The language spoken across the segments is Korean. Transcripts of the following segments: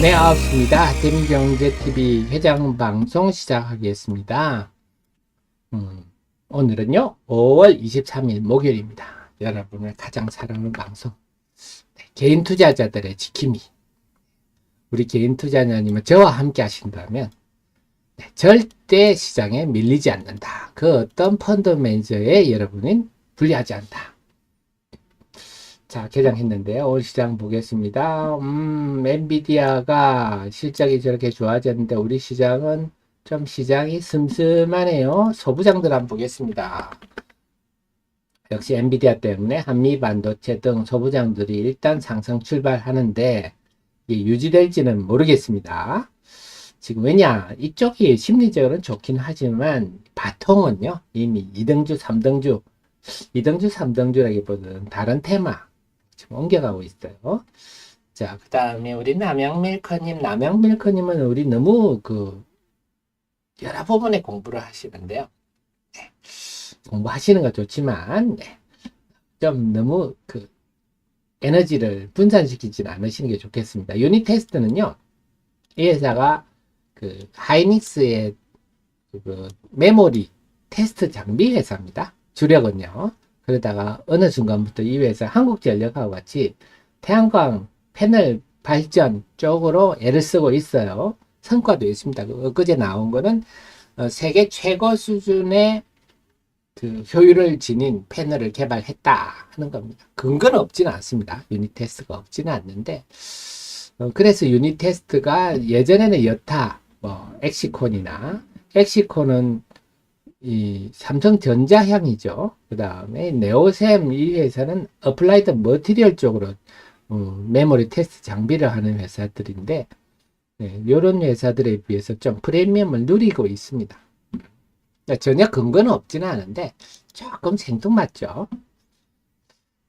네, 반갑습니다. 댐경제TV 회장 방송 시작하겠습니다. 오늘은요, 5월 23일 목요일입니다. 여러분을 가장 사랑하는 방송. 네, 개인 투자자들의 지킴이. 우리 개인 투자자님은 저와 함께 하신다면, 네, 절대 시장에 밀리지 않는다. 그 어떤 펀드 매니저에 여러분은 불리하지 않다. 자, 개장했는데요. 오늘 시장 보겠습니다. 엔비디아가 실적이 저렇게 좋아졌는데 우리 시장은 좀 시장이 슴슴하네요. 소부장들 한번 보겠습니다. 역시 엔비디아 때문에 한미 반도체 등 소부장들이 일단 상승 출발하는데 이게 유지될지는 모르겠습니다. 지금 왜냐, 이쪽이 심리적으로는 좋긴 하지만 바통은요 이미 2등주, 3등주, 2등주, 3등주라기보다는 다른 테마 지금 옮겨가고 있어요. 자, 그 다음에 우리 남양밀커님은 우리 너무 여러 부분에 공부를 하시는데요. 네. 공부하시는 거 좋지만, 네. 좀 너무 에너지를 분산시키지는 않으시는 게 좋겠습니다. 유닛 테스트는요, 이 회사가 하이닉스의 메모리 테스트 장비 회사입니다. 주력은요. 그러다가 어느 순간부터 이 회사 한국전력하고 같이 태양광 패널 발전 쪽으로 애를 쓰고 있어요. 성과도 있습니다. 엊그제 나온 거는 세계 최고 수준의 효율을 지닌 패널을 개발했다 하는 겁니다. 근거는 없지는 않습니다. 유닛 테스트가 없지는 않는데 그래서 유닛 테스트가 예전에는 여타 엑시콘은 이 삼성전자향이죠. 그 다음에 네오셈 이 회사는 어플라이드 머티리얼 쪽으로 메모리 테스트 장비를 하는 회사들인데 네, 이런 회사들에 비해서 좀 프리미엄을 누리고 있습니다. 전혀 근거는 없지는 않은데 조금 생뚱맞죠.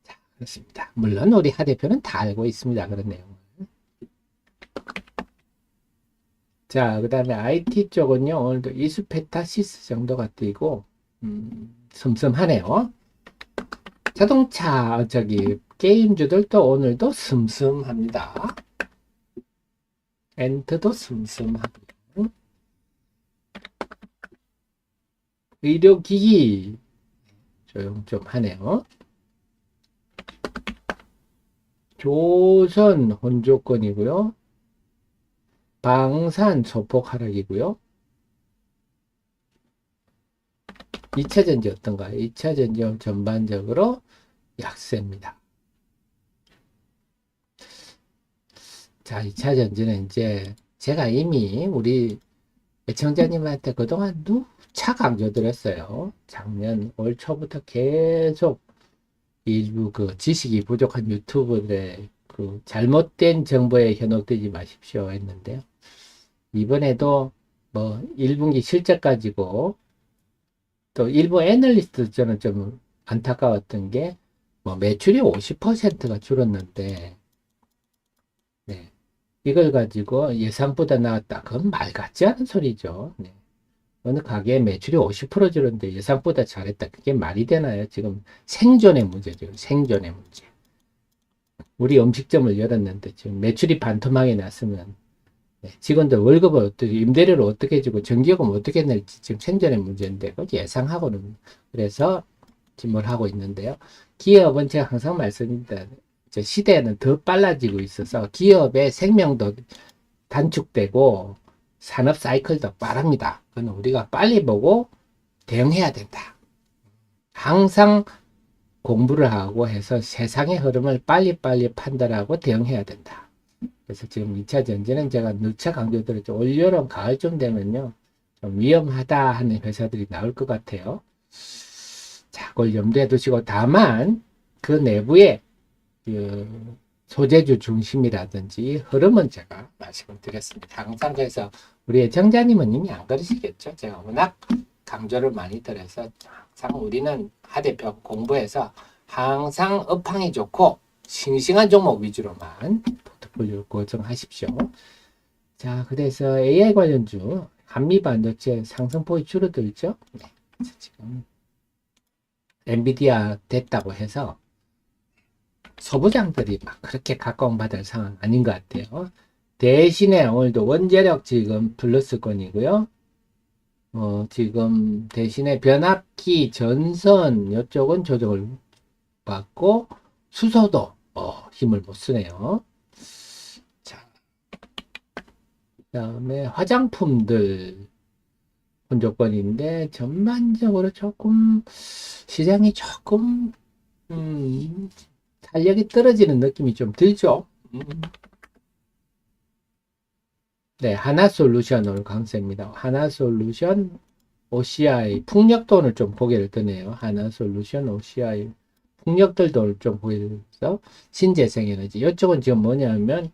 자, 그렇습니다. 물론 우리 하 대표는 다 알고 있습니다. 그런 내용을. 자, 그 다음에 IT 쪽은요, 오늘도 이수페타시스 정도가 뜨고, 슴슴하네요. 자동차, 게임주들도 오늘도 슴슴합니다. 엔트도 슴슴하고, 의료기기, 조용 좀 하네요. 조선 혼조권이고요. 방산 소폭 하락이고요. 2차전지 어떤가요? 2차전지 전반적으로 약세입니다. 자, 2차전지는 이제 제가 이미 우리 애청자님한테 그동안 누차 강조드렸어요. 작년 올 초부터 계속 일부 지식이 부족한 유튜브들의 잘못된 정보에 현혹되지 마십시오 했는데요. 이번에도 1분기 실적 가지고 또 일부 애널리스트 저는 좀 안타까웠던 게 매출이 50%가 줄었는데 네. 이걸 가지고 예상보다 나왔다. 그건 말 같지 않은 소리죠. 네. 어느 가게에 매출이 50% 줄었는데 예상보다 잘했다. 그게 말이 되나요? 지금 생존의 문제죠. 생존의 문제. 우리 음식점을 열었는데 지금 매출이 반토막이 났으면 네, 직원들 월급을 어떻게, 임대료를 어떻게 주고 전기요금 어떻게 낼지 지금 생존의 문제인데 예상하고는 그래서 지금 뭘 하고 있는데요. 기업은 제가 항상 말씀드립니다. 시대는 더 빨라지고 있어서 기업의 생명도 단축되고 산업 사이클도 빠릅니다. 그건 우리가 빨리 보고 대응해야 된다. 항상 공부를 하고 해서 세상의 흐름을 빨리빨리 판단하고 대응해야 된다. 그래서 지금 2차 전지는 제가 누차 강조드렸죠. 올 여름 가을쯤 되면요 좀 위험하다 하는 회사들이 나올 것 같아요. 자, 그걸 염두에 두시고 다만 그 내부에 소재주 중심이라든지 흐름은 제가 말씀을 드렸습니다. 항상 그래서 우리 애청자님은 이미 안 그러시겠죠. 제가 워낙 강조를 많이 드려서 항상 우리는 하 대표 공부해서 항상 업황이 좋고 싱싱한 종목 위주로만 포트폴리오 구성하십시오. 자, 그래서 AI 관련주 한미 반도체 상승폭이 줄어들죠. 네. 지금 엔비디아 됐다고 해서 소부장들이 막 그렇게 각광받을 상황 아닌 것 같아요. 대신에 오늘도 원자력 지금 플러스권이고요. 지금 대신에 변압기, 전선 이쪽은 조정을 받고 수소도 힘을 못 쓰네요. 자, 그다음에 화장품들 혼조권인데 전반적으로 조금 시장이 조금 탄력이 떨어지는 느낌이 좀 들죠. 네, 하나솔루션을 강세입니다. 하나솔루션 OCI 풍력도 오늘 좀 고개를 드네요. 하나솔루션 OCI 풍력들도 오늘 좀 고개를 들어서 신재생에너지 이쪽은 지금 뭐냐면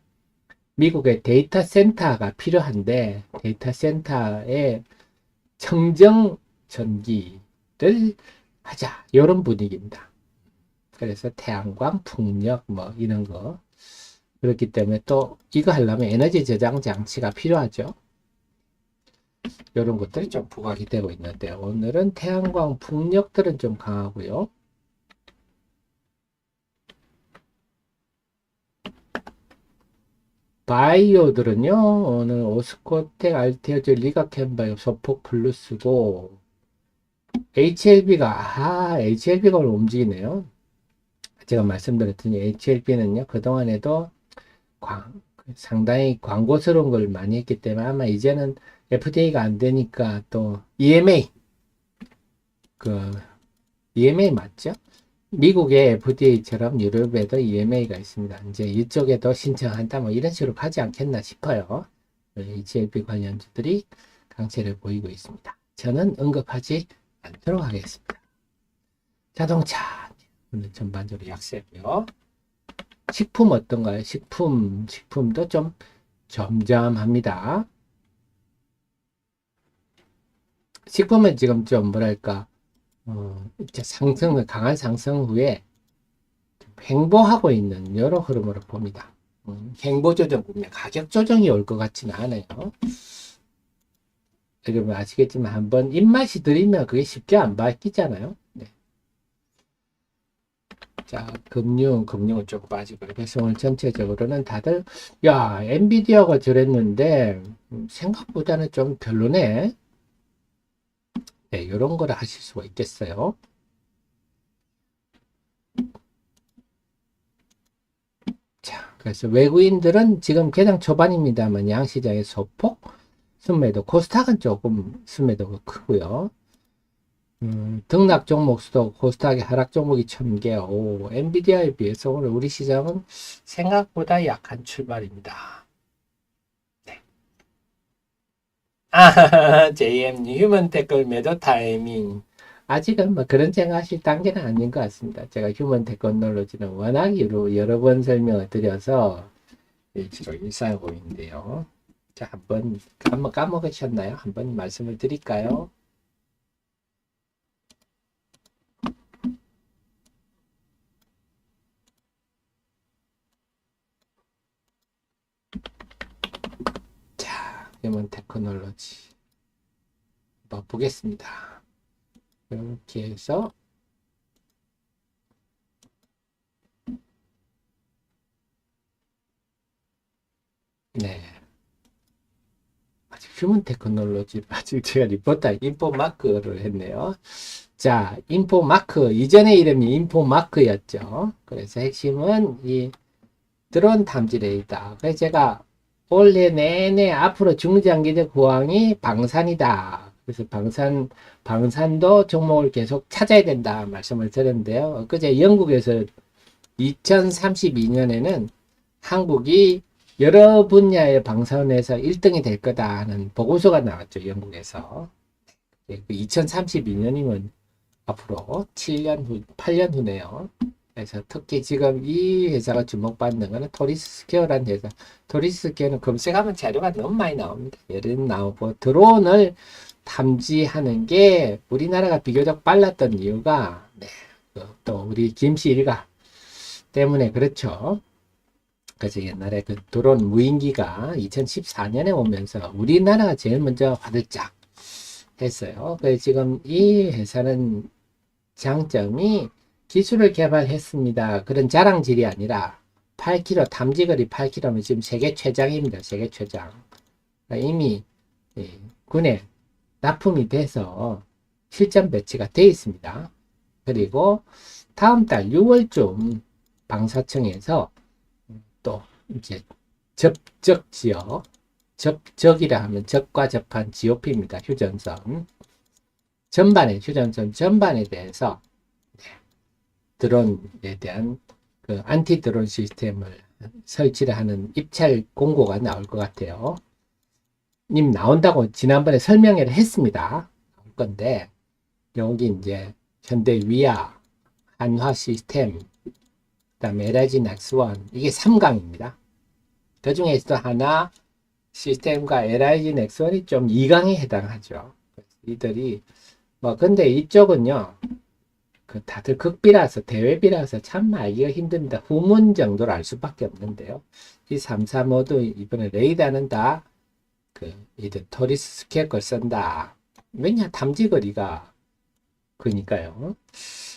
미국의 데이터 센터가 필요한데 데이터 센터에 청정 전기를 하자 이런 분위기입니다. 그래서 태양광, 풍력 뭐 이런 거 그렇기 때문에 또 이거 하려면 에너지 저장 장치가 필요하죠. 이런 것들이 좀 부각이 되고 있는데 오늘은 태양광, 풍력들은 좀 강하고요. 바이오들은요 오늘 오스코텍, 알테어즈, 리가캔바이오, 소폭 플러스고 HLB가 오늘 움직이네요. 제가 말씀드렸더니 HLB는요 그동안에도 상당히 광고스러운 걸 많이 했기 때문에 아마 이제는 FDA가 안 되니까 또 EMA EMA 맞죠? 미국의 FDA처럼 유럽에도 EMA가 있습니다. 이제 이쪽에도 신청한다 뭐 이런 식으로 가지 않겠나 싶어요. HLB 관련주들이 강세를 보이고 있습니다. 저는 언급하지 않도록 하겠습니다. 자동차 오늘 전반적으로 약세고요. 식품 어떤가요? 식품도 좀 점점합니다. 식품은 지금 좀 뭐랄까 이제 강한 상승 후에 횡보하고 있는 여러 흐름으로 봅니다. 횡보 조정 보면 가격 조정이 올 것 같지는 않아요. 여러분 아시겠지만 한번 입맛이 들이면 그게 쉽게 안 바뀌잖아요. 네. 자, 금융은 조금 빠지고 그래서 오늘 전체적으로는 다들 야 엔비디아가 저랬는데 생각보다는 좀 별로네. 네, 이런 걸 하실 수가 있겠어요. 자, 그래서 외국인들은 지금 개장 초반입니다만 양시장의 소폭 순매도, 코스닥은 조금 순매도가 크고요. 등락 종목 수도 코스닥의 하락 종목이 1000개. 오, 엔비디아에 비해서 오늘 우리 시장은 생각보다 약한 출발입니다. 네. JM 휴먼 테크 매도 타이밍. 아직은 뭐 그런 생각하실 단계는 아닌 것 같습니다. 제가 휴먼 테크놀로지는 워낙 여러 번 설명을 드려서 일치로 일상하고 있는데요. 자, 한번 까먹으셨나요? 한번 말씀을 드릴까요? 자, 휴먼 테크놀로지 한번 보겠습니다. 이렇게 해서 네. 아직 휴먼 테크놀로지 아직 제가 리포터 인포마크를 했네요. 자, 인포마크 이전의 이름이 인포마크였죠. 그래서 핵심은 이 드론 탐지 레이더. 그래서 제가 올해 내내 앞으로 중장기적 호황이 방산이다. 그래서 방산도 종목을 계속 찾아야 된다 말씀을 드렸는데요. 그제 영국에서 2032년에는 한국이 여러 분야의 방산에서 1등이 될 거다 하는 보고서가 나왔죠. 영국에서. 2032년이면 앞으로 7년 후, 8년 후네요. 그래서 특히 지금 이 회사가 주목받는 거는 토리스퀘어라는 회사. 토리스퀘어는 검색하면 자료가 너무 많이 나옵니다. 예를 나오고 드론을 탐지하는 게 우리나라가 비교적 빨랐던 이유가 네, 또 우리 김씨 일가 때문에 그렇죠. 그래서 옛날에 그 드론 무인기가 2014년에 오면서 우리나라가 제일 먼저 화들짝 했어요. 그래서 지금 이 회사는 장점이 기술을 개발했습니다. 그런 자랑질이 아니라 8kg, 탐지거리 8kg면 지금 세계 최장입니다. 세계 최장. 그러니까 이미 군에 납품이 돼서 실전 배치가 되어 있습니다. 그리고 다음 달 6월쯤 방사청에서 또 이제 접적 지역, 접적이라 하면 적과 접한 GOP입니다. 휴전선. 휴전선 전반에 대해서 드론에 대한 그 안티 드론 시스템을 설치를 하는 입찰 공고가 나올 것 같아요. 님 나온다고 지난번에 설명을 했습니다. 나올 건데 여기 이제 현대 위아, 한화 시스템, 그다음에 LG 넥스원 이게 3강입니다. 그 중에서도 하나 시스템과 LG 넥스원이 좀 2강에 해당하죠. 이들이 뭐 근데 이쪽은요. 그 다들 극비라서 대외비라서 참 알기가 힘듭니다. 후문 정도로 알 수밖에 없는데요. 이 3사 모두 이번에 레이더는 다 이들 토리스 스퀘어 걸 쓴다. 왜냐 탐지거리가 그니까요.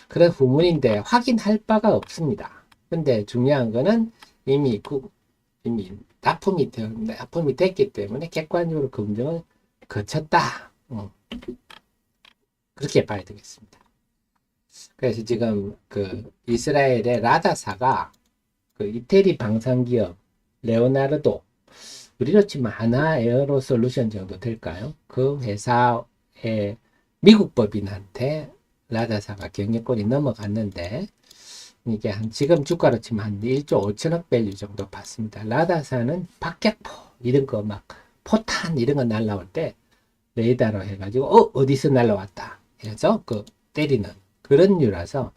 그런 후문인데 확인할 바가 없습니다. 근데 중요한 거는 이미 납품이 됐기 때문에 객관적으로 검증을 거쳤다. 그렇게 봐야 되겠습니다. 그래서 지금 이스라엘의 라다사가 이태리 방산기업 레오나르도 우리로 치면 하나 에어로 솔루션 정도 될까요? 그 회사의 미국 법인한테 라다사가 경영권이 넘어갔는데 이게 지금 주가로 치면 한 1조 5천억 밸류 정도 받습니다. 라다사는 박격포 이런 거 막 포탄 이런 거 날라올 때 레이더로 해가지고 어디서 날라왔다 해서 때리는 그런 류라서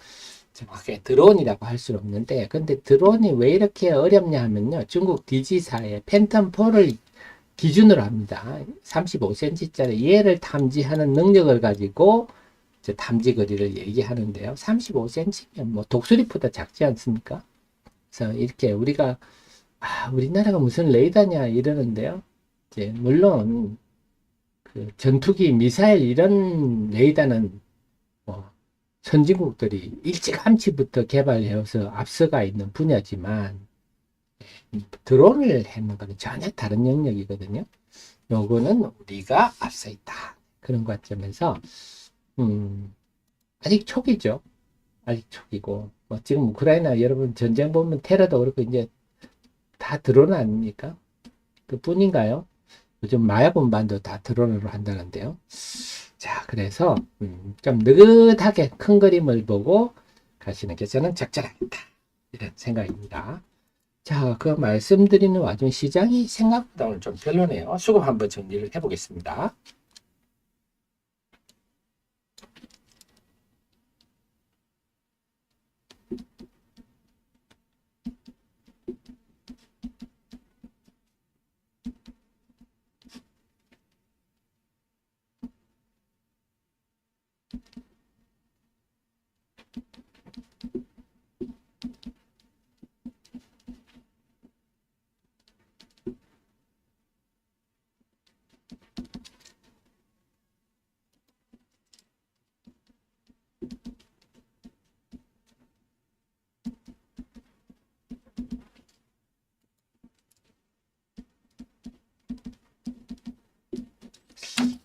정확하게 드론이라고 할 수는 없는데 근데 드론이 왜 이렇게 어렵냐 하면요. 중국 DG사의 팬텀4를 기준으로 합니다. 35cm짜리 얘를 탐지하는 능력을 가지고 탐지 거리를 얘기하는데요. 35cm면 뭐 독수리보다 작지 않습니까? 그래서 이렇게 우리가 우리나라가 무슨 레이더냐 이러는데요. 이제 물론 전투기 미사일 이런 레이더는 뭐 선진국들이 일찌감치부터 개발해서 앞서가 있는 분야지만 드론을 하는 것은 전혀 다른 영역이거든요. 요거는 우리가 앞서 있다. 그런 관점에서 아직 초기죠. 아직 초기고 뭐 지금 우크라이나 여러분 전쟁 보면 테러도 그렇고 이제 다 드론 아닙니까? 그뿐인가요? 요즘 마약 운반도 다 드론으로 한다는데요. 자, 그래서 좀 느긋하게 큰 그림을 보고 가시는 게 저는 적절하겠다. 이런 생각입니다. 자, 그 말씀드리는 와중에 시장이 생각보다 오늘 좀 별로네요. 수급 한번 정리를 해보겠습니다.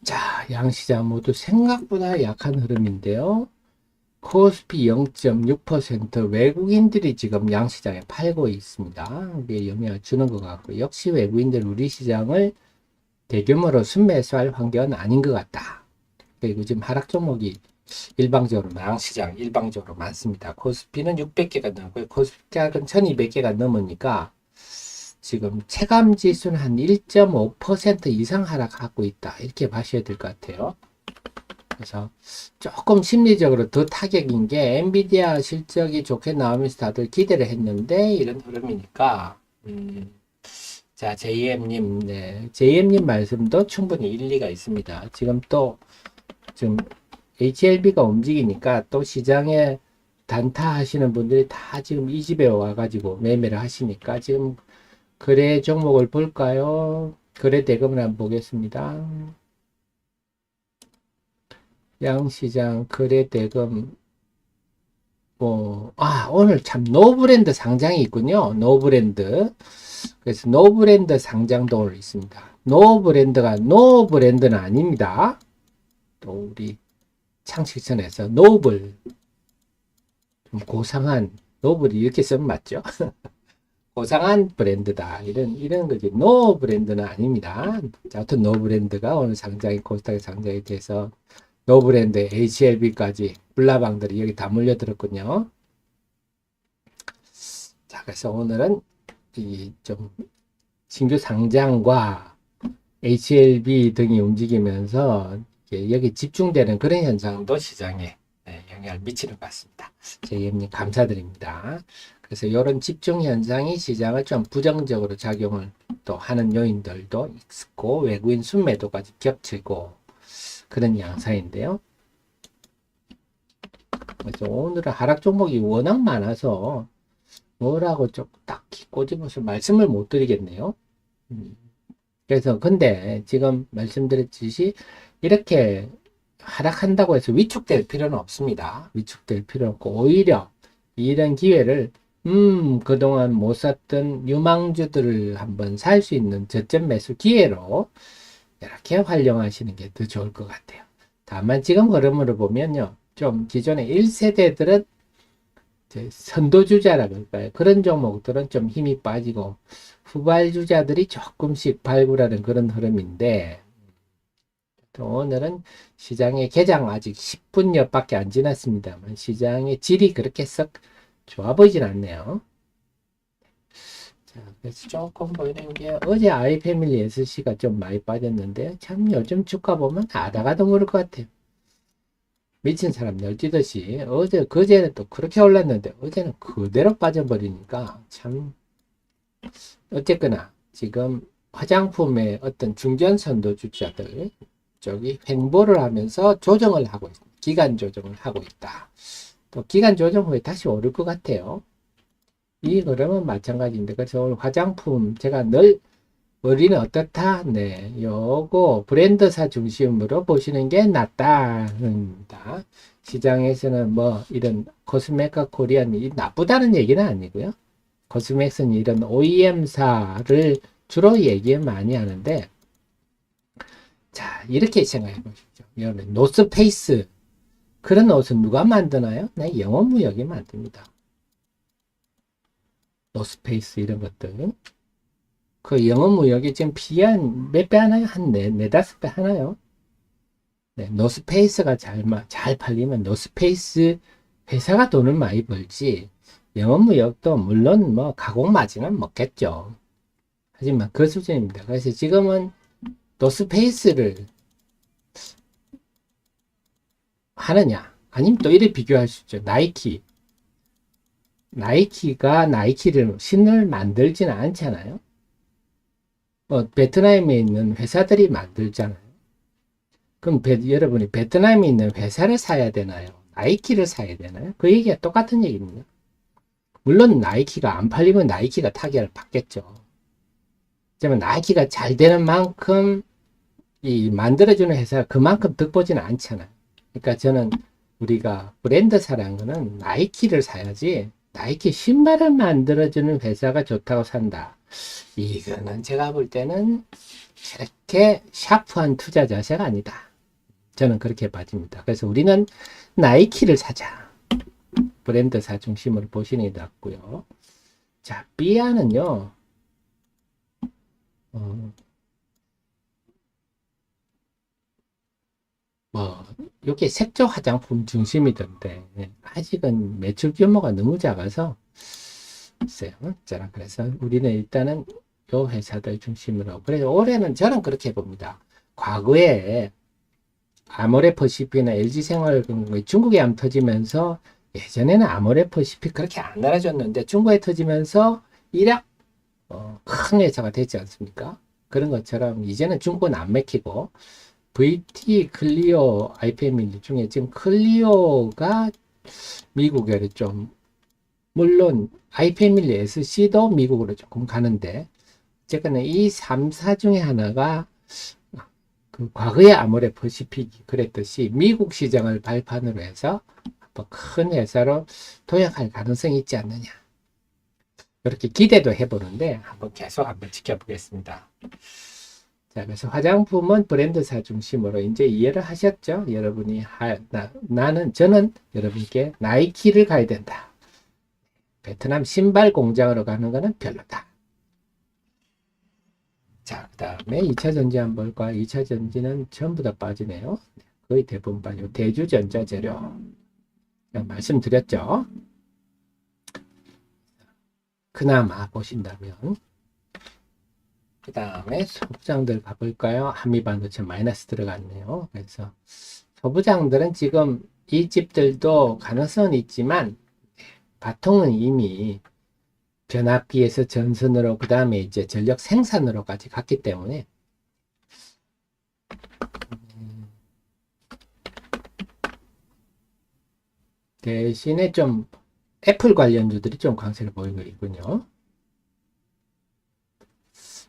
자, 양시장 모두 생각보다 약한 흐름인데요. 코스피 0.6% 외국인들이 지금 양시장에 팔고 있습니다. 이게 영향을 주는 것 같고 역시 외국인들 우리 시장을 대규모로 순매수할 환경은 아닌 것 같다. 그리고 지금 하락 종목이 일방적으로 양시장 일방적으로 많습니다. 코스피는 600개가 넘고요. 코스피약은 1200개가 넘으니까 지금 체감 지수는 한 1.5% 이상 하락하고 있다. 이렇게 봐셔야 될 것 같아요. 그래서 조금 심리적으로 더 타격인 게 엔비디아 실적이 좋게 나오면서 다들 기대를 했는데 이런 흐름이니까 자, JM님, 네. JM님 말씀도 충분히 일리가 있습니다. 지금 HLB가 움직이니까 또 시장에 단타 하시는 분들이 다 지금 이 집에 와가지고 매매를 하시니까 지금 거래 종목을 볼까요? 거래 대금을 한번 보겠습니다. 양시장 거래 대금 오늘 참 노브랜드 상장이 있군요. 노브랜드. 그래서 노브랜드 상장도 오늘 있습니다. 노브랜드가 노브랜드는 아닙니다. 또 우리 창식선에서 노블, 좀 고상한, 노블이 이렇게 쓰면 맞죠? 고상한 브랜드다. 이런 거지. 노 브랜드는 아닙니다. 자, 아무튼 노 브랜드가 오늘 상장이, 코스닥에 상장이 돼서 노 브랜드, HLB까지 불나방들이 여기 다 몰려들었군요. 자, 그래서 오늘은 이 좀 신규 상장과 HLB 등이 움직이면서 여기 집중되는 그런 현상도 시장에 영향을 미치는 것 같습니다. 제이엠님 감사드립니다. 그래서 이런 집중 현상이 시장을 좀 부정적으로 작용을 또 하는 요인들도 있고, 외국인 순매도까지 겹치고 그런 양상인데요. 그래서 오늘은 하락 종목이 워낙 많아서 뭐라고 좀 딱히 꼬집어서 말씀을 못 드리겠네요. 그래서 근데 지금 말씀드렸듯이 이렇게 하락한다고 해서 위축될 필요는 없습니다. 위축될 필요 없고, 오히려 이런 기회를 그동안 못 샀던 유망주들을 한번 살 수 있는 저점 매수 기회로 이렇게 활용하시는 게 더 좋을 것 같아요. 다만 지금 흐름으로 보면요, 좀 기존의 1세대들은 선도주자라 그럴까요? 그런 종목들은 좀 힘이 빠지고 후발주자들이 조금씩 발굴하는 그런 흐름인데, 또 오늘은 시장의 개장 아직 10분 밖에 안 지났습니다만 시장의 질이 그렇게 썩 좋아 보이진 않네요. 자, 그래서 조금 보이는 게 어제 아이패밀리 SC가 좀 많이 빠졌는데 참 요즘 주가 보면 아다가도 모를 것 같아요. 미친 사람 널뛰듯이 어제 그제는 또 그렇게 올랐는데 어제는 그대로 빠져버리니까 참, 어쨌거나 지금 화장품의 어떤 중견선도 주자들 저기 횡보를 하면서 조정을 하고 있습니다. 기간 조정을 하고 있다. 또 기간 조정 후에 다시 오를 것 같아요. 이 흐름은 마찬가지인데, 그래서 오늘 화장품 제가 늘 우리는 어떻다? 네, 요거 브랜드사 중심으로 보시는 게 낫다입니다. 시장에서는 뭐 이런 코스메카 코리안이 나쁘다는 얘기는 아니고요. 코스맥스는 이런 OEM사를 주로 얘기 많이 하는데, 자, 이렇게 생각해 보십시오. 여러분, 노스페이스 그런 옷은 누가 만드나요? 네, 영업무역이 만듭니다. 노스페이스 이런 것들. 그 영업무역이 지금 PE 몇 배 하나요? 한 네다섯 배 하나요? 네, 노스페이스가 잘 팔리면 노스페이스 회사가 돈을 많이 벌지, 영업무역도 물론 뭐 가공마진은 먹겠죠. 하지만 그 수준입니다. 그래서 지금은 노스페이스를 하느냐, 아니면 또 이래 비교할 수 있죠. 나이키가 나이키를 신을 만들지는 않잖아요. 베트남에 있는 회사들이 만들잖아요. 그럼 여러분이 베트남에 있는 회사를 사야 되나요? 나이키를 사야 되나요? 그 얘기가 똑같은 얘기입니다. 물론 나이키가 안 팔리면 나이키가 타격을 받겠죠. 하지만 나이키가 잘 되는 만큼 이 만들어주는 회사가 그만큼 득보지는 않잖아요. 그러니까 저는 우리가 브랜드사라는 거는 나이키를 사야지, 나이키 신발을 만들어주는 회사가 좋다고 산다, 이거는 제가 볼 때는 그렇게 샤프한 투자 자세가 아니다. 저는 그렇게 봐집니다. 그래서 우리는 나이키를 사자. 브랜드사 중심으로 보시는 게 낫고요. 자, 삐아는요, 이게 색조 화장품 중심이던데, 아직은 매출 규모가 너무 작아서, 글쎄요. 자, 그래서 우리는 일단은 요 회사들 중심으로. 그래서 올해는 저는 그렇게 봅니다. 과거에 아모레퍼시픽이나 LG생활 중국에 안 터지면서, 예전에는 아모레퍼시픽 그렇게 안 알아줬는데 중국에 터지면서 일약 큰 회사가 됐지 않습니까? 그런 것처럼 이제는 중국은 안 맥히고, VT, 클리오, 아이패밀리 중에 지금 클리오가 미국에 좀, 물론 아이패밀리 SC도 미국으로 조금 가는데, 어쨌거나 이 3사 중에 하나가 그 과거의 아모레퍼시픽이 그랬듯이 미국 시장을 발판으로 해서 뭐 큰 회사로 도약할 가능성이 있지 않느냐. 이렇게 기대도 해보는데 계속 한번 지켜보겠습니다. 자, 그래서 화장품은 브랜드사 중심으로 이제 이해를 하셨죠? 여러분이 저는 여러분께 나이키를 가야 된다. 베트남 신발 공장으로 가는 거는 별로다. 자, 그 다음에 2차 전지 한번 볼까? 2차 전지는 전부 다 빠지네요. 거의 대부분 빠지고 대주전자 재료 말씀드렸죠. 그나마 보신다면 그 다음에 소부장들 가볼까요? 한미반도체 마이너스 들어갔네요. 그래서 소부장들은 지금 이 집들도 가능성은 있지만 바통은 이미 변압기에서 전선으로 그 다음에 이제 전력 생산으로까지 갔기 때문에 대신에 좀 애플 관련주들이 좀 강세를 보이고 있군요.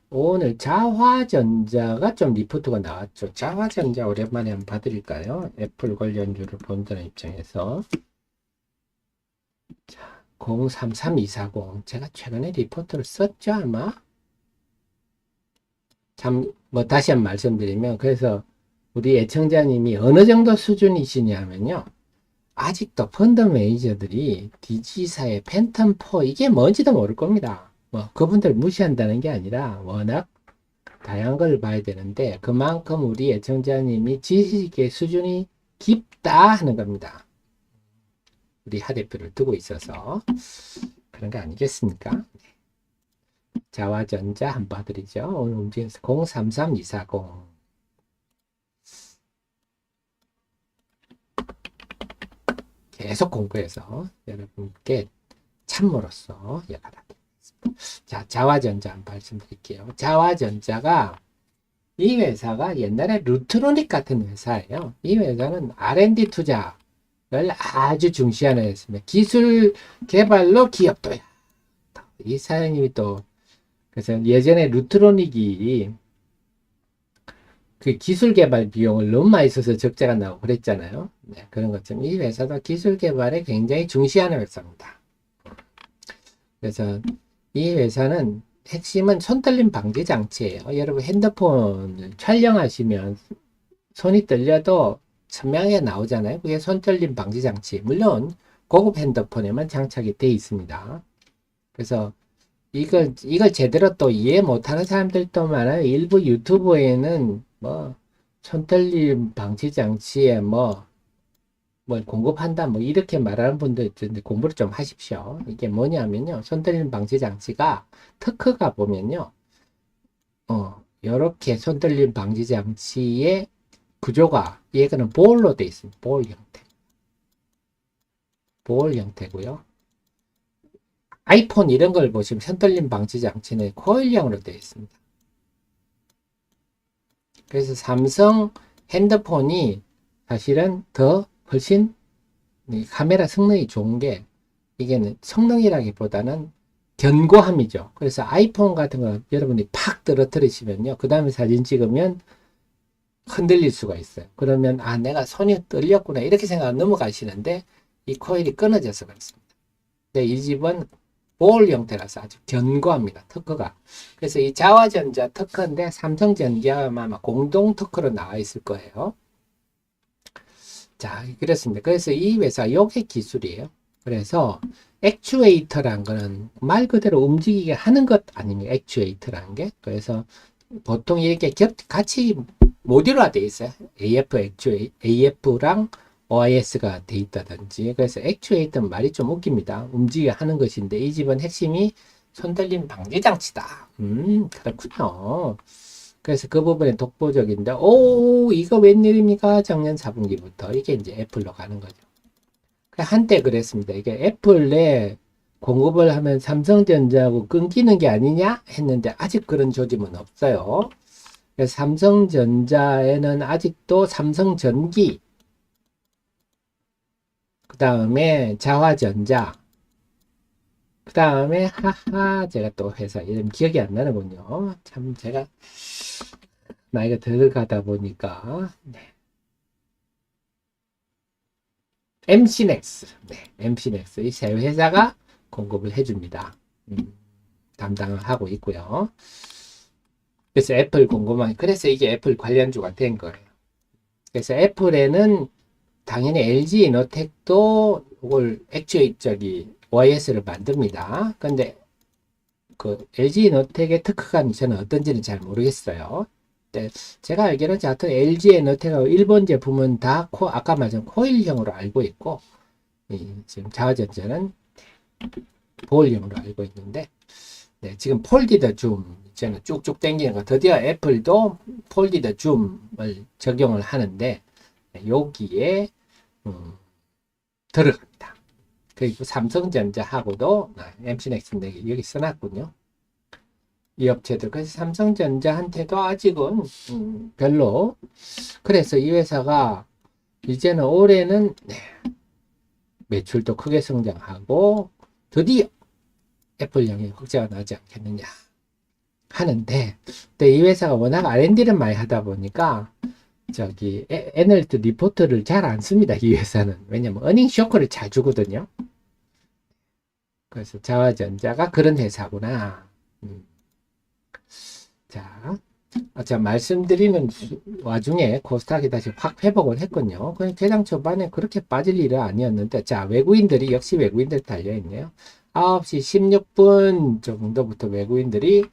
오늘 자화전자가 좀 리포트가 나왔죠. 자화전자 오랜만에 한번 봐드릴까요? 애플 관련주를 본다는 입장에서. 자, 033240. 제가 최근에 리포트를 썼죠, 아마? 다시 한번 말씀드리면, 그래서 우리 애청자님이 어느 정도 수준이시냐면요. 아직도 펀드 매니저들이 디지사의 팬텀4 이게 뭔지도 모를 겁니다. 그분들 무시한다는 게 아니라 워낙 다양한 걸 봐야 되는데 그만큼 우리 애청자님이 지식의 수준이 깊다 하는 겁니다. 우리 하 대표를 두고 있어서 그런 거 아니겠습니까? 자화전자 한번 봐드리죠. 오늘 움직여서 033240 계속 공부해서 여러분께 참모로서 역할을 자, 자화전자 한번 말씀드릴게요. 자화전자가 이 회사가 옛날에 루트로닉 같은 회사예요. 이 회사는 R&D 투자를 아주 중시하는 회사입니다. 기술 개발로 기업도야. 이 사장님이 또 그래서 예전에 루트로닉이 그 기술 개발 비용을 너무 많이 써서 적자가 나고 그랬잖아요. 네, 그런 것처럼 이 회사도 기술 개발에 굉장히 중시하는 회사입니다. 그래서 이 회사는 핵심은 손떨림 방지 장치예요. 여러분 핸드폰을 촬영하시면 손이 떨려도 선명하게 나오잖아요. 그게 손떨림 방지 장치. 물론 고급 핸드폰에만 장착이 되어 있습니다. 그래서 이걸 제대로 또 이해 못하는 사람들도 많아요. 일부 유튜브에는 손떨림 방지 장치에 뭘 공급한다 이렇게 말하는 분들 있는데 공부를 좀 하십시오. 이게 뭐냐면요. 손떨림 방지 장치가 특허가 보면요. 요렇게 손떨림 방지 장치의 구조가 얘는 볼로 되어 있습니다. 볼 형태고요. 아이폰 이런 걸 보시면 손떨림 방지 장치는 코일형으로 되어 있습니다. 그래서 삼성 핸드폰이 사실은 훨씬 카메라 성능이 좋은 게 이게 성능이라기보다는 견고함이죠. 그래서 아이폰 같은 거 여러분이 팍 떨어뜨리시면요. 그 다음에 사진 찍으면 흔들릴 수가 있어요. 그러면 내가 손이 떨렸구나 이렇게 생각하고 넘어가시는데 이 코일이 끊어져서 그렇습니다. 근데 이 집은 볼 형태라서 아주 견고합니다. 특허가. 그래서 이 자화전자 특허인데 삼성전기와 아마 공동 특허로 나와 있을 거예요. 자, 그렇습니다. 그래서 이 회사 요게 기술이에요. 그래서 액추에이터란 거는 말 그대로 움직이게 하는 것 아닙니까? 액추에이터라는 게. 그래서 보통 이렇게 같이 모듈화 되어 있어요. AF랑 OIS가 돼 있다든지. 그래서 액추에이터는 말이 좀 웃깁니다. 움직이게 하는 것인데 이 집은 핵심이 손떨림 방지 장치다. 그렇군요. 그래서 그 부분에 독보적인데, 이거 웬일입니까? 작년 4분기부터. 이게 이제 애플로 가는 거죠. 한때 그랬습니다. 이게 애플에 공급을 하면 삼성전자하고 끊기는 게 아니냐? 했는데, 아직 그런 조짐은 없어요. 그래서 삼성전자에는 아직도 삼성전기, 그 다음에 자화전자, 그 다음에 제가 또 회사 이름 기억이 안 나는군요. 참 제가 나이가 들어가다 보니까 MC넥스, 네, MC넥스 이 세 회사가 공급을 해줍니다. 담당을 하고 있고요. 그래서 애플 공급망, 그래서 이게 애플 관련주가 된 거예요. 그래서 애플에는 당연히 LG 이노텍도 이걸 액추에 저기 OIS를 만듭니다. 근데 그 LG 이노텍의 특허감이 저는 어떤지는 잘 모르겠어요. 네, 제가 알기로는 하여튼 LG 이노텍하고 일본 제품은 다 아까 말한 코일형으로 알고 있고, 지금 자화전자는 볼형으로 알고 있는데, 네, 지금 폴디드 줌 이제는 쭉쭉 당기는 거, 드디어 애플도 폴디드 줌을 적용을 하는데, 네, 여기에 들어갑니다. 그리고 삼성전자하고도 MC넥스인데 여기 써놨군요. 이 업체들. 그래서 삼성전자한테도 아직은 별로. 그래서 이 회사가 이제는 올해는 네, 매출도 크게 성장하고 드디어 애플형이 확대가 나지 않겠느냐 하는데, 근데 이 회사가 워낙 R&D를 많이 하다 보니까 저기 애널리스트 리포트를 잘 안 씁니다. 이 회사는. 왜냐면 어닝 쇼크를 잘 주거든요. 그래서 자화전자가 그런 회사구나. 자, 제가 말씀드리는 와중에 코스닥이 다시 확 회복을 했군요. 그냥 개장 초반에 그렇게 빠질 일은 아니었는데, 자, 외국인들이, 역시 외국인들 달려있네요. 9시 16분 정도부터 외국인들이,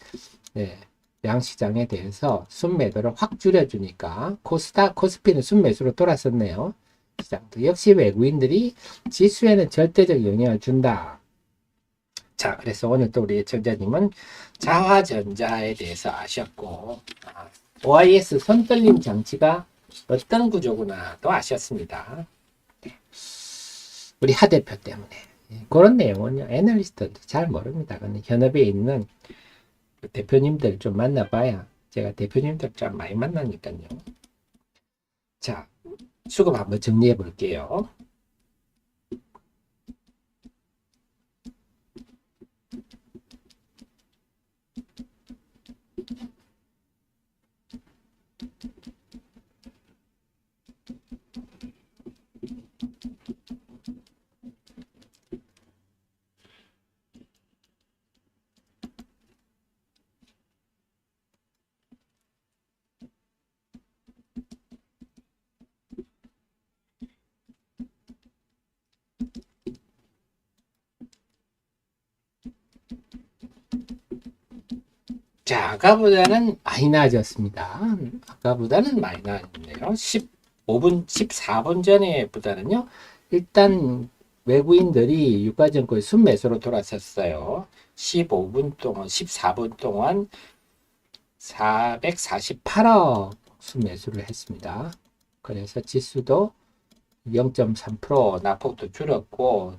예, 양시장에 대해서 순매도를 확 줄여주니까, 코스피는 순매수로 돌아섰네요. 시장도 역시 외국인들이 지수에는 절대적 영향을 준다. 자, 그래서 오늘 또 우리 청자님은 자화전자에 대해서 아셨고, OIS 손떨림 장치가 어떤 구조구나도 아셨습니다. 우리 하 대표 때문에. 그런 내용은요, 애널리스트도 잘 모릅니다. 근데 현업에 있는 대표님들 좀 만나봐야, 제가 대표님들 좀 많이 만나니까요. 자, 수급 한번 정리해 볼게요. 자, 아까보다는 많이 나아졌습니다. 아까보다는 많이 나아졌네요. 15분, 14분 전에보다는요. 일단 외국인들이 유가증권 순매수로 돌아섰어요. 15분 동안, 14분 동안 448억 순매수를 했습니다. 그래서 지수도 0.3% 낙폭도 줄었고,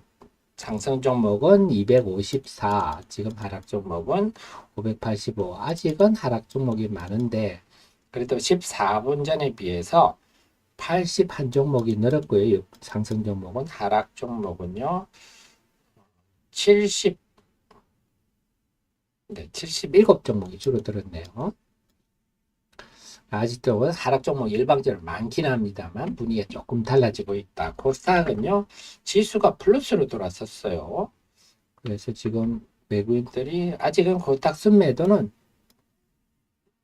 상승 종목은 254, 지금 하락 종목은 585. 아직은 하락 종목이 많은데, 그래도 14분 전에 비해서 81 종목이 늘었고요. 상승 종목은. 하락 종목은요, 70, 네, 77 종목이 줄어들었네요. 아직도 하락 종목 일방적으로 많긴 합니다만 분위기가 조금 달라지고 있다. 코스닥은요, 지수가 플러스로 돌아섰어요. 그래서 지금 외국인들이 아직은 코스닥 순매도는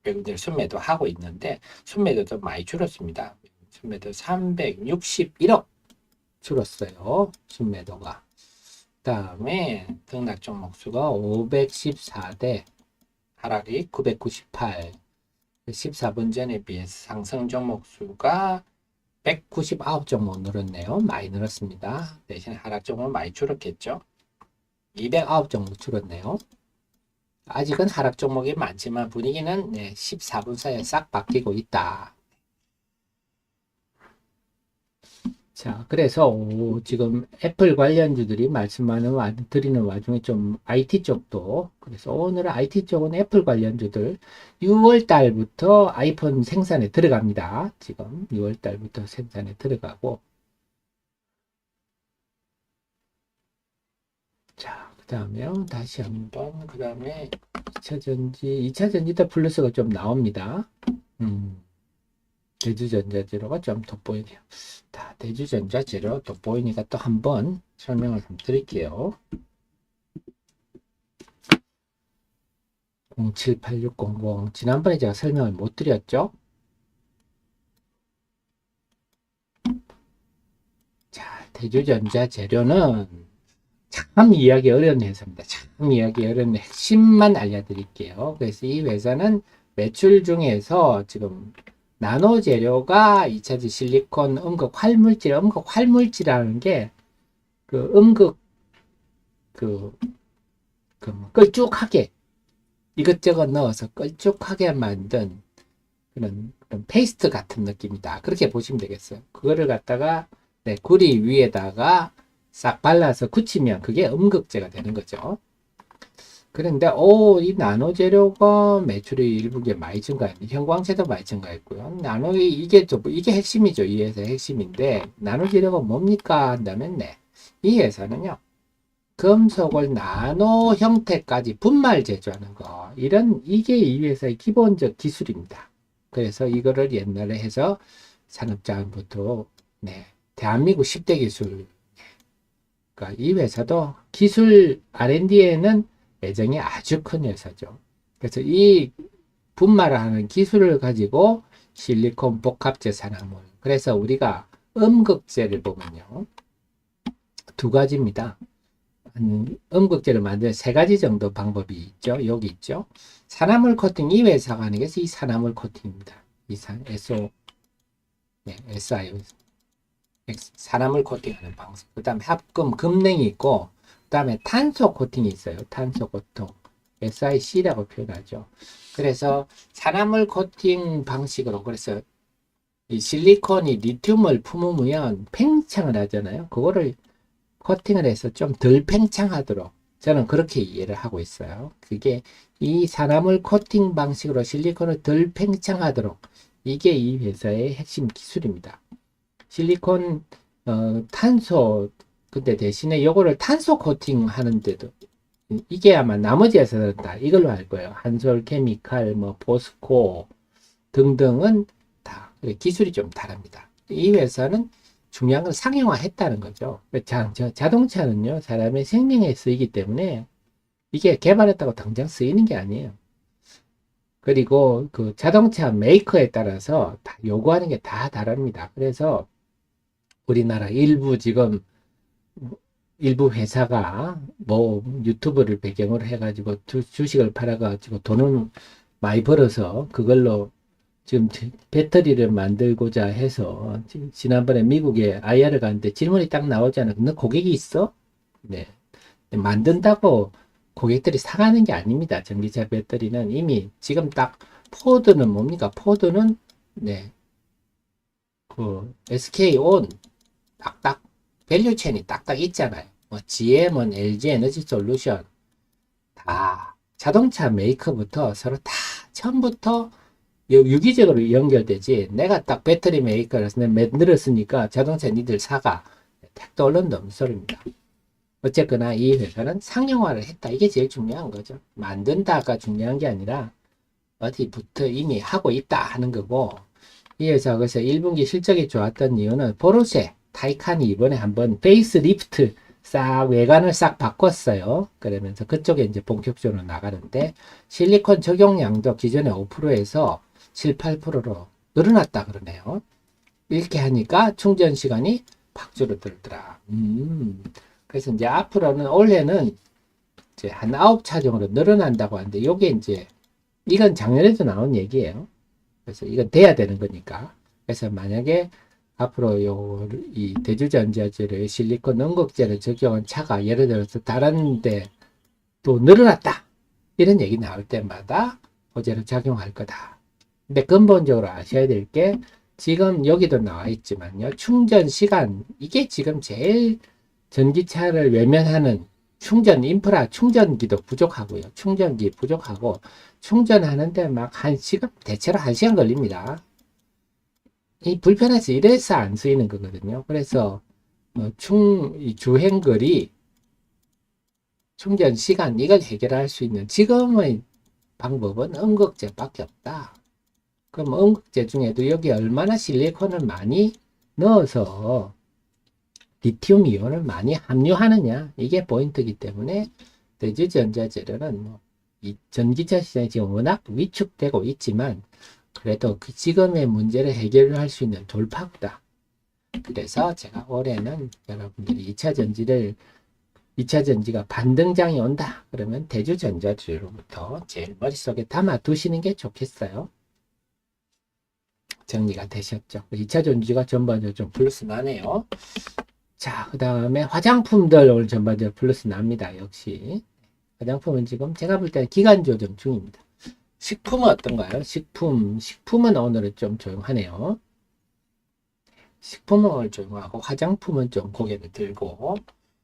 외국인들 순매도 하고 있는데, 순매도도 많이 줄었습니다. 순매도 361억 줄었어요. 순매도가. 다음에 등락 종목 수가 514대, 하락이 998. 14분 전에 비해서 상승 종목 수가 199 종목 늘었네요. 많이 늘었습니다. 대신에 하락 종목은 많이 줄었겠죠. 209 종목 줄었네요. 아직은 하락 종목이 많지만 분위기는 14분 사이에 싹 바뀌고 있다. 자, 그래서 지금 애플 관련주들이 드리는 와중에 좀 IT 쪽도, 그래서 오늘 IT 쪽은 애플 관련주들 6월 달부터 아이폰 생산에 들어갑니다. 지금 6월 달부터 생산에 들어가고, 자, 그 다음에 다시 한번, 그 다음에 2차전지도 플러스가 좀 나옵니다. 대주전자재료가 좀 돋보이네요. 다 대주전자재료 돋보이니까 또 한번 설명을 좀 드릴게요. 078600 지난번에 제가 설명을 못 드렸죠? 자, 대주전자 재료는 참 이해하기 어려운 회사입니다. 참 이해하기 어려운 핵심만 알려드릴게요. 그래서 이 회사는 매출 중에서 지금 나노 재료가 2차지 실리콘 음극 활물질이라는 게 그 음극 걸쭉하게 이것저것 넣어서 걸쭉하게 만든 그런 페이스트 같은 느낌이다. 그렇게 보시면 되겠어요. 그거를 갖다가 구리 위에다가 싹 발라서 굳히면 그게 음극재가 되는 거죠. 그런데 이 나노 재료가 매출이 일부게 많이 증가했는데 형광채도 많이 증가했고요. 이게 핵심이죠. 이 회사의 핵심인데 나노 재료가 뭡니까 한다면 이 회사는요. 금속을 나노 형태까지 분말 제조하는 거. 이게 이 회사의 기본적 기술입니다. 그래서 이거를 옛날에 해서 산업자원부터 대한민국 10대 기술. 그러니까 이 회사도 기술 R&D에는 애정이 아주 큰 회사죠. 그래서 이 분말을 하는 기술을 가지고 실리콘 복합재 산화물. 그래서 우리가 음극재를 보면요. 두 가지입니다. 음극재를 만드는 세 가지 정도 방법이 있죠. 여기 있죠. 산화물 코팅, 이 회사가 하는 것이 이 산화물 코팅입니다. SIO. 산화물 코팅하는 방식. 그 다음에 금냉이 있고, 그 다음에 탄소 코팅이 있어요. 탄소 코팅. SIC라고 표현하죠. 그래서 산화물 코팅 방식으로, 그래서 이 실리콘이 리튬을 품으면 팽창을 하잖아요. 그거를 코팅을 해서 좀 덜 팽창하도록 저는 그렇게 이해를 하고 있어요. 그게 이 산화물 코팅 방식으로 실리콘을 덜 팽창하도록 이게 이 회사의 핵심 기술입니다. 실리콘 탄소 근데 대신에 요거를 탄소 코팅 하는데도 이게 아마 나머지 회사들은 다 이걸로 할 거예요. 한솔 케미칼, 포스코 등등은 다 기술이 좀 다릅니다. 이 회사는 중요한 건 상용화했다는 거죠. 자동차는요, 사람의 생명에 쓰이기 때문에 이게 개발했다고 당장 쓰이는 게 아니에요. 그리고 그 자동차 메이커에 따라서 다 요구하는 게 다 다릅니다. 그래서 우리나라 일부 회사가 유튜브를 배경으로 해가지고 주식을 팔아가지고 돈을 많이 벌어서 그걸로 지금 배터리를 만들고자 해서 지난번에 미국에 IR을 갔는데 질문이 딱 나오잖아. 너 고객이 있어? 네. 만든다고 고객들이 사가는 게 아닙니다. 전기차 배터리는 이미 지금 딱 포드는 뭡니까? 포드는 그 SK온 딱딱 밸류체인이 딱딱 있잖아요. GM은 LG 에너지 솔루션 다 자동차 메이커부터 서로 다 처음부터 유기적으로 연결되지. 내가 딱 배터리 메이커라서 내가 만들었으니까 자동차 니들 사가. 택도 언론도 없는 소리입니다. 어쨌거나 이 회사는 상용화를 했다. 이게 제일 중요한 거죠. 만든다가 중요한 게 아니라 어디부터 이미 하고 있다 하는 거고, 이 회사가 그래서 1분기 실적이 좋았던 이유는 포르쉐 타이칸이 이번에 한번 페이스 리프트 외관을 싹 바꿨어요. 그러면서 그쪽에 이제 본격적으로 나가는데 실리콘 적용량도 기존에 5%에서 7, 8%로 늘어났다 그러네요. 이렇게 하니까 충전 시간이 팍 줄어들더라. 그래서 이제 앞으로는 올해는 이제 한 9차 정도 늘어난다고 하는데 이건 작년에도 나온 얘기예요. 그래서 이건 돼야 되는 거니까. 그래서 만약에 앞으로 이 대주전자재료의 실리콘 음극재를 적용한 차가 예를 들어서 다른 데 또 늘어났다. 이런 얘기 나올 때마다 호재를 작용할 거다. 근데 근본적으로 아셔야 될 게 지금 여기도 나와 있지만요. 충전 시간, 이게 지금 제일 전기차를 외면하는 충전 인프라, 충전기도 부족하고요. 충전기 부족하고 충전하는데 막 1시간, 대체로 1시간 걸립니다. 이 불편해서 이래서 안 쓰이는 거거든요. 그래서 이 주행거리, 충전 시간 이걸 해결할 수 있는 지금의 방법은 음극재밖에 없다. 그럼 음극재 중에도 여기 얼마나 실리콘을 많이 넣어서 리튬 이온을 많이 함유하느냐, 이게 포인트이기 때문에 대주전자재료는 이 전기차 시장이 지금 워낙 위축되고 있지만 그래도 그 지금의 문제를 해결할 수 있는 돌파구다. 그래서 제가 올해는 여러분들이 2차 전지가 반등장이 온다 그러면 대주전자재료부터 제일 머릿속에 담아 두시는 게 좋겠어요. 정리가 되셨죠? 2차 전지가 전반적으로 좀 플러스 나네요. 자, 그 다음에 화장품들 오늘 전반적으로 플러스 납니다. 역시 화장품은 지금 제가 볼 때는 기간 조정 중입니다. 식품은 어떤가요? 식품은 오늘은 좀 조용하네요. 식품은 오늘 조용하고 화장품은 좀 고개를 들고,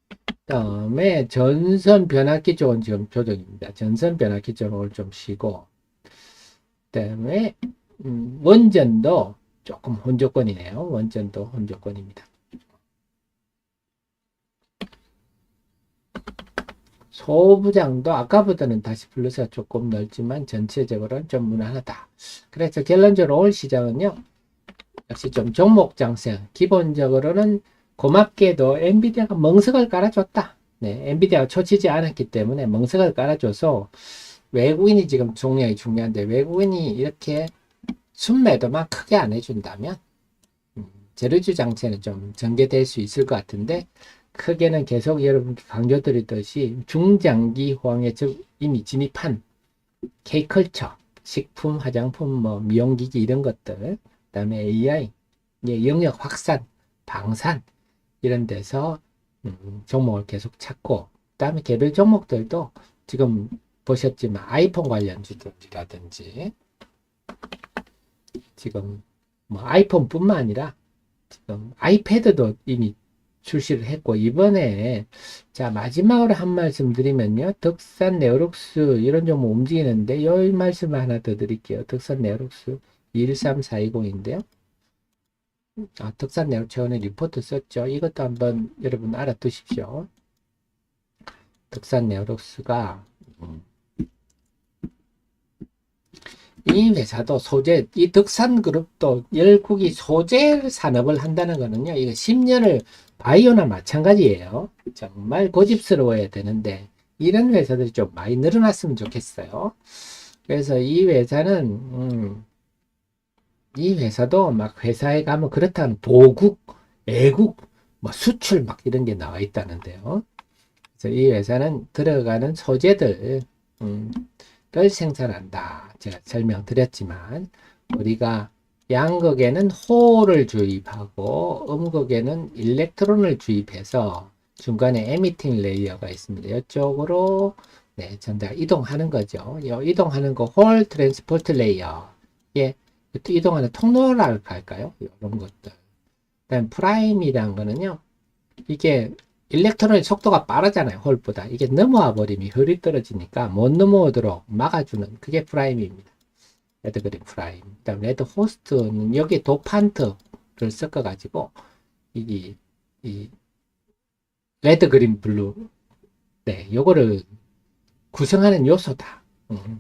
그 다음에 전선 변압기 쪽은 지금 조정입니다. 전선 변압기 쪽은 오늘 좀 쉬고, 그 다음에 원전도 조금 혼조권이네요. 원전도 혼조권입니다. 소부장도 아까보다는 다시 플러스가 조금 넓지만 전체적으로는 좀 무난하다. 그래서 결론적으로 올 시장은요, 역시 좀 종목 장세. 기본적으로는 고맙게도 엔비디아가 멍석을 깔아줬다. 네, 엔비디아가 초치지 않았기 때문에 멍석을 깔아줘서 외국인이 지금 종량이 중요한데 외국인이 이렇게 순매도만 크게 안 해준다면 재료주 장세는 좀 전개될 수 있을 것 같은데, 크게는 계속 여러분께 강조드리듯이 중장기 호황에 이미 진입한 K컬처, 식품, 화장품, 미용기기 이런 것들, 그 다음에 AI, 영역 확산, 방산 이런 데서 종목을 계속 찾고, 그 다음에 개별 종목들도 지금 보셨지만 아이폰 관련주들이라든지 지금 아이폰뿐만 아니라 지금 아이패드도 이미 출시를 했고, 이번에 자 마지막으로 한 말씀 드리면요, 덕산 네오룩스 이런 종목 움직이는데 이 말씀을 하나 더 드릴게요. 덕산 네오룩스 213-420인데요 덕산 네오룩스 최근에 리포트 썼죠. 이것도 한번 여러분 알아두십시오. 덕산 네오룩스가 이 회사도 소재, 이 덕산그룹도 열국이 소재 산업을 한다는 거는요, 이거 10년을 바이오나 마찬가지예요. 정말 고집스러워야 되는데 이런 회사들이 좀 많이 늘어났으면 좋겠어요. 그래서 이 회사는 이 회사도 막 회사에 가면 그렇다는 보국, 애국, 수출 막 이런 게 나와 있다는데요. 그래서 이 회사는 들어가는 소재들 를 생산한다. 제가 설명드렸지만 우리가 양극에는 홀을 주입하고 음극에는 일렉트론을 주입해서 중간에 에미팅 레이어가 있습니다. 이쪽으로 전달 이동하는 거죠. 이동하는 거 홀 트랜스포트 레이어에 이동하는 통로랄 할까요? 이런 것들. 그다음 프라임이라는 거는요, 이게 일렉트론의 속도가 빠르잖아요. 홀보다. 이게 넘어와 버리면 효율이 떨어지니까 못 넘어오도록 막아주는 그게 프라임입니다. 레드그린 프라임. 그 다음 레드 호스트는 여기 도판트를 섞어가지고 이 레드그린 블루 요거를 구성하는 요소다.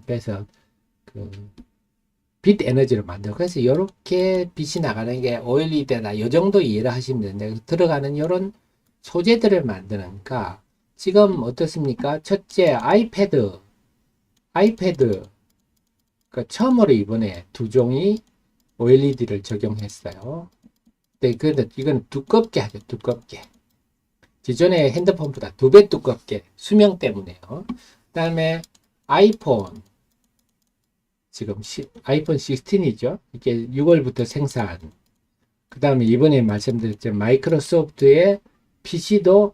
그래서 빛 에너지를 만들고, 그래서 이렇게 빛이 나가는 게 OLED나 요 정도 이해를 하시면 되는데, 들어가는 요런 소재들을 만드니까 지금 어떻습니까? 첫째 아이패드 처음으로 이번에 두 종이 OLED를 적용했어요. 근데 이건 두껍게 하죠. 두껍게. 기존의 핸드폰보다 2배 두껍게, 수명 때문에요. 그 다음에 아이폰 지금 아이폰 16이죠. 이게 6월부터 생산. 그 다음에 이번에 말씀드렸죠. 마이크로소프트의 PC도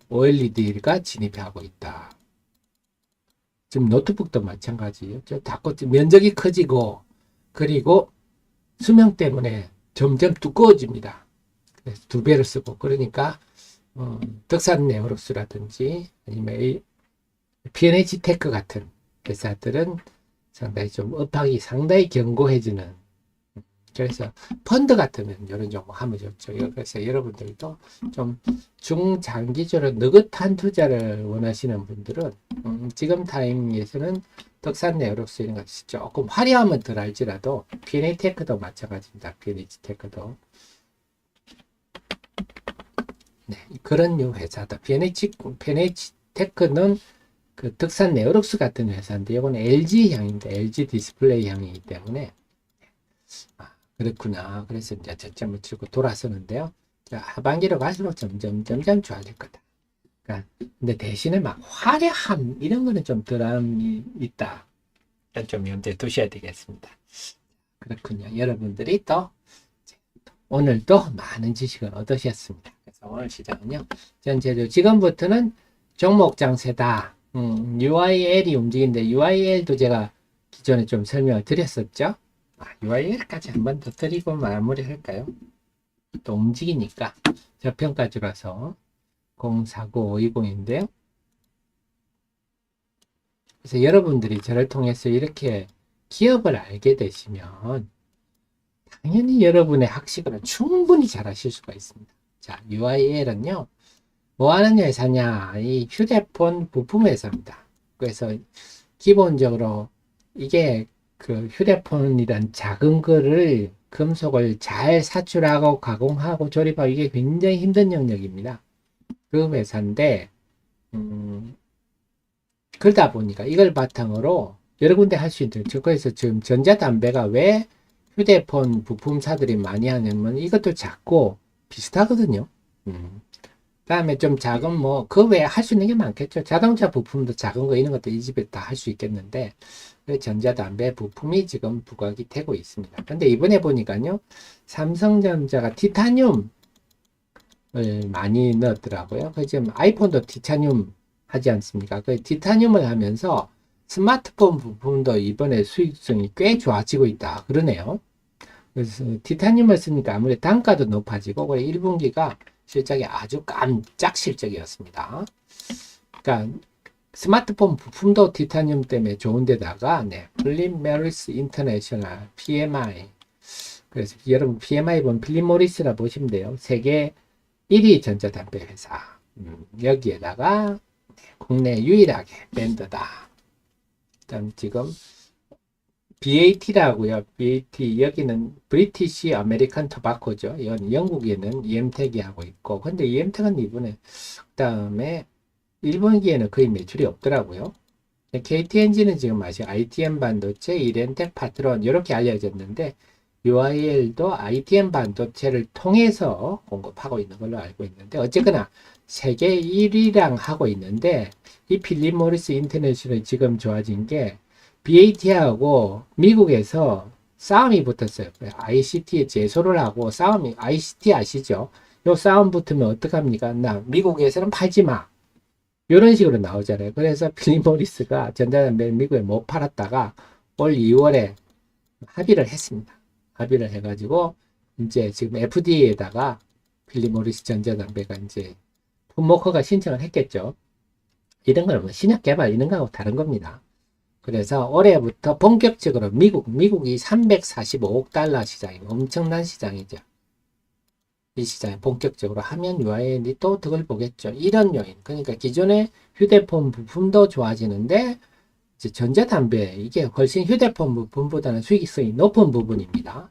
OLED가 진입하고 있다. 지금 노트북도 마찬가지예요. 자꾸 면적이 커지고, 그리고 수명 때문에 점점 두꺼워집니다. 그래서 2배를 쓰고, 그러니까 덕산 네오룩스라든지 아니면 P&H 테크 같은 회사들은 상당히 좀 업황이 상당히 견고해지는 그래서 펀드 같으면 이런 종목 하면 좋죠. 그래서 여러분들도 좀 중장기적으로 느긋한 투자를 원하시는 분들은 지금 타이밍에서는 덕산 네오록스 이런 것이 조금 화려하면 덜 알지라도 PNA테크도 마찬가지입니다. PNH테크도 네, 그런 류 회사다. PNH테크는 그 덕산 네오록스 같은 회사인데 이건 LG향입니다. LG 디스플레이 향이기 때문에 그렇구나. 그래서 이제 저점을 치고 돌아서는데요. 자, 하반기로 갈수록 점점 좋아질 거다. 그러니까 근데 대신에 막 화려함 이런 거는 좀 덜함이 있다. 좀 염두에 두셔야 되겠습니다. 그렇군요. 여러분들이 또 오늘도 많은 지식을 얻으셨습니다. 그래서 오늘 시장은요. 전체적으로 지금부터는 종목 장세다. UIL이 움직이는데 UIL도 제가 기존에 좀 설명을 드렸었죠. UIL까지 한 번 더 드리고 마무리할까요? 또 움직이니까 저평가주라서 049520인데요. 그래서 여러분들이 저를 통해서 이렇게 기업을 알게 되시면 당연히 여러분의 학식을 충분히 잘 하실 수가 있습니다. 자, UIL은요. 뭐 하는 회사냐? 이 휴대폰 부품 회사입니다. 그래서 기본적으로 이게 그 휴대폰이란 작은 거를 금속을 잘 사출하고 가공하고 조립하고 이게 굉장히 힘든 영역입니다. 그 회사인데 그러다 보니까 이걸 바탕으로 여러 군데 할 수 있는 그래서 지금 전자담배가 왜 휴대폰 부품사들이 많이 하냐면 이것도 작고 비슷하거든요. 다음에 좀 작은 뭐 그 외에 할 수 있는 게 많겠죠. 자동차 부품도 작은 거 이런 것도 이 집에 다 할 수 있겠는데 전자담배 부품이 지금 부각이 되고 있습니다. 근데 이번에 보니까요 삼성전자가 티타늄을 많이 넣었더라고요. 그 지금 아이폰도 티타늄 하지 않습니까? 그 티타늄을 하면서 스마트폰 부품도 이번에 수익성이 꽤 좋아지고 있다 그러네요. 그래서 티타늄을 쓰니까 아무래도 단가도 높아지고 그래 1분기가 실적이 아주 깜짝 실적이었습니다. 그러니까 스마트폰 부품도 티타늄 때문에 좋은데다가 필립 모리스 인터내셔널 PMI 그래서 여러분 PMI 보면 필립 모리스라 보시면 돼요. 세계 1위 전자담배 회사 여기에다가 국내 유일하게 밴드다. 일단 지금 BAT라고요. BAT 여기는 브리티시 아메리칸 토바코죠. 이건 영국에는 EM택이 하고 있고 근데 EM택은 이번에 그다음에 일본기에는 거의 매출이 없더라고요. KTNG는 지금 아직 ITM 반도체, 이렌텍, 파트론 이렇게 알려졌는데 UIL도 ITM 반도체를 통해서 공급하고 있는 걸로 알고 있는데 어쨌거나 세계 1위랑 하고 있는데 이 필립 모리스 인터내셔널이 지금 좋아진 게 BAT하고 미국에서 싸움이 붙었어요. ICT에 제소를 하고 싸움이 ICT 아시죠? 요 싸움 붙으면 어떡합니까? 나 미국에서는 팔지 마. 이런 식으로 나오잖아요. 그래서 필립 모리스가 전자담배를 미국에 못 팔았다가 올 2월에 합의를 했습니다. 합의를 해가지고 이제 지금 FDA에다가 필립 모리스 전자담배가 이제 품목허가 신청을 했겠죠. 이런 건 뭐 신약 개발 이런 거하고 다른 겁니다. 그래서 올해부터 본격적으로 미국이 345억 달러 시장이고 엄청난 시장이죠. 이 시장에 본격적으로 하면 UIL이 또 덕을 보겠죠. 이런 요인. 그러니까 기존의 휴대폰 부품도 좋아지는데 이제 전자담배 이게 훨씬 휴대폰 부품보다는 수익성이 높은 부분입니다.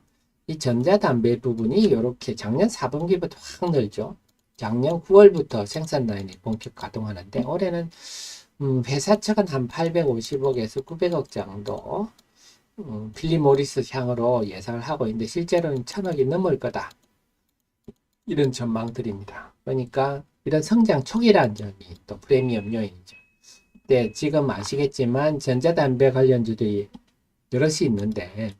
이 전자담배 부분이 이렇게 작년 4분기부터 확 늘죠. 작년 9월부터 생산 라인이 본격 가동하는데 올해는 회사 측은 한 850억에서 900억 정도 필립 모리스 향으로 예상을 하고 있는데 실제로는 1000억이 넘을 거다. 이런 전망들입니다. 그러니까 이런 성장 초기라는 점이 또 프리미엄 요인이죠. 네, 지금 아시겠지만 전자담배 관련주들이 여럿이 있는데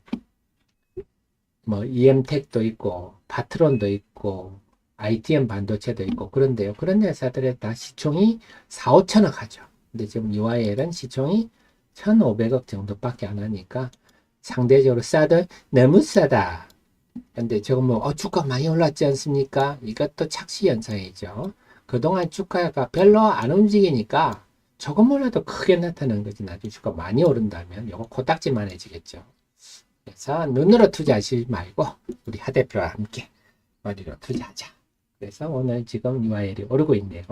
뭐 EM택도 있고 파트론도 있고 ITM 반도체도 있고 그런데요. 그런 회사들의 다 시총이 4, 5천억 하죠. 근데 지금 UIL은 시총이 1,500억 정도밖에 안 하니까 상대적으로 싸도 너무 싸다. 근데 저거 뭐 주가 많이 올랐지 않습니까? 이것도 착시 현상이죠. 그동안 주가가 별로 안 움직이니까 조금 올라도 크게 나타나는 거지. 나중에 주가 많이 오른다면 이거 코딱지만해지겠죠. 그래서 눈으로 투자하지 말고 우리 하 대표와 함께 머리로 투자하자. 그래서 오늘 지금 UIL이 오르고 있네요.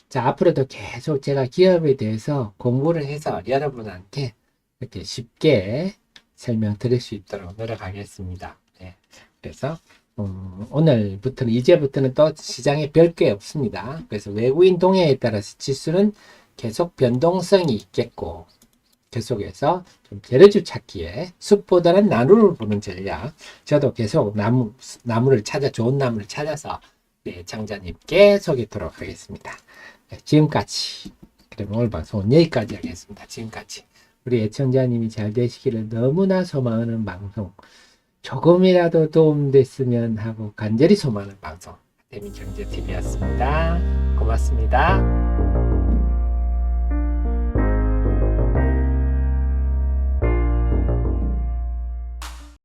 자, 앞으로도 계속 제가 기업에 대해서 공부를 해서 여러분한테 이렇게 쉽게 설명드릴 수 있도록 노력하겠습니다. 네. 그래서 오늘부터는 이제부터는 또 시장에 별 게 없습니다. 그래서 외국인 동향에 따라서 지수는 계속 변동성이 있겠고 계속해서 좀 재료주 찾기에 숲보다는 나무를 보는 전략. 저도 계속 나무를 찾아 좋은 나무를 찾아서 네, 장자님께 소개하도록 하겠습니다. 네, 지금까지 그럼 오늘 방송은 여기까지 하겠습니다. 지금까지 우리 애청자님이 잘 되시기를 너무나 소망하는 방송, 조금이라도 도움됐으면 하고 간절히 소망하는 방송 대민경제TV였습니다. 고맙습니다.